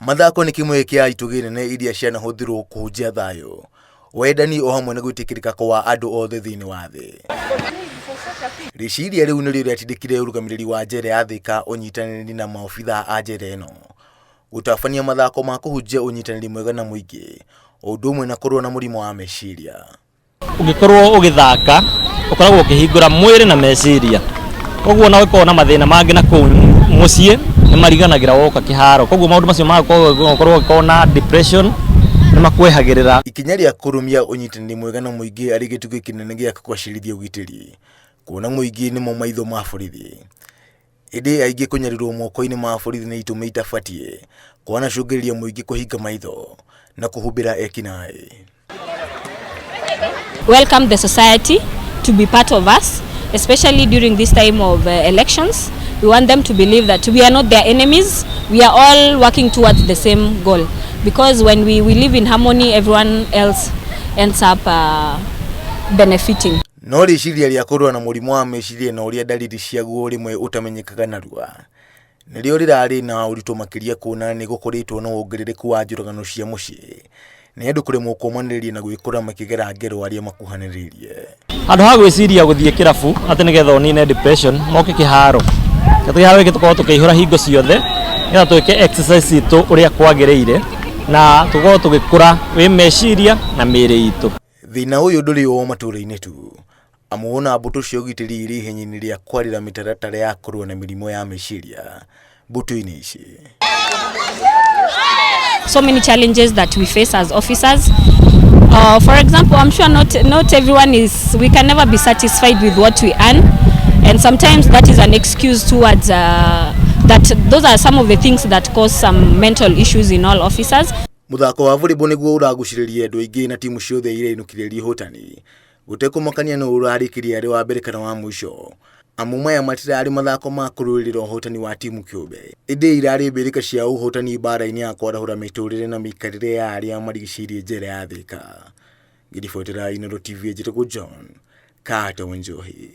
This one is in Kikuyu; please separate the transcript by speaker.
Speaker 1: Mathako nĩ kĩmwe kĩa itugĩ nene iria cianahũthĩrwo kũhunjia thayũ, wendani o hamwe na gwĩtĩkĩrĩka kwa andũ othe thĩinĩ wa thĩ. Rĩciria rĩu nĩrĩo rĩatindĩkire ũrũgamĩrĩri wa njera ya Thika ũnyitanĩri na maobitha a njera ĩno gũtabania mathako ma kũhunjia ũnyitanĩri mwega na mũingĩ, o ũndũ ũmwe na kũrũa na mũrimũ wa meciria.
Speaker 2: Ũngĩkorwo ũgĩthaka ũkoragwo ũkĩhingũra mwĩrĩ na meciria, koguo na gũkorwo na mathĩna mangĩ na kũu mũciĩ nĩ mariganagĩra woka kĩharo, koguo maũndũ macio magakorwo na depression nĩ makwehagĩrĩra.
Speaker 1: Ikinya rĩa kũrũmia ũnyitanĩri mwega na mũingĩ arĩ gĩtugĩ kĩnene gĩa kũgacĩrithia ũgitĩri, kuona mũingĩ nĩmo maitho ma borithi. Ĩndĩ aingĩ kũnyarirwo moko-inĩ ma borithi nĩ itũmi itabatiĩ, kwanacũngĩrĩria mũingĩ kũhinga maitho na kũhumbĩra ekinaĩ.
Speaker 3: Welcome the society to be part of us, especially during this time of elections. We want them to believe that we are not their enemies. We are all working towards the same goal. Because when we live in harmony, everyone else ends up benefiting.
Speaker 1: No rĩciria rĩa kũrũa na mũrimũ wa meciria na ũrĩa dalili ciaguo rĩmwe ũtamenyekaga narua nĩrĩo rĩrarĩ na ũritũ makĩria, kuona nĩ gũkoretwo na wongerereku wa njũragano cia mũciĩ, nĩ andũ kũremwo kũmanĩrĩria na gwĩkora makĩgera ngero arĩa makuhanĩrĩirie.
Speaker 2: Handũ ha gwĩciria gũthiĩ kĩrabu atĩ nĩgetha ũnine depression, moke kĩharo. Kĩharo gĩkĩ tũkorwo tũkĩihũra hingo ciothe nĩgetha twĩke exercise itũ ũrĩa kwagĩrĩire na tũkorwo tũgĩkũra wĩ meciria na mĩĩrĩ itũ.
Speaker 1: Thĩna ũyũ ndũrĩ o matũũra-inĩ tu, amu ona mbũtũ cia ũgitĩri irĩ ihenya-inĩ rĩa kwarĩra mĩtaratara ya kũrũa na mĩrimũ ya meciria mbũtũ-inĩ ici.
Speaker 3: So many challenges that we face as officers. For example, I'm sure not everyone we can never be satisfied with what we earn, and sometimes that is an excuse towards those are some of the things that cause some mental issues in all officers.
Speaker 1: Muthako wa volleyball nĩguo ũragucĩrĩria andũ aingĩ na timu ciothe irenũkĩrĩria ihotani, gũtekũmakania no ũrarĩkĩria arĩ wa mbere kana wa mũico, amu maya matirarĩ mathako ma kũrũĩrĩra ũhotani wa timu kĩũmbe, ĩndĩ irarĩ mbĩrĩka cia ũhotani mbara-inĩ ya kwarahũra mĩtũrĩre na mĩikarĩre ya arĩa marigicĩirie njera ya Thika. Ngĩribotera Inooro TV, njĩtagwo John Kato Njohi.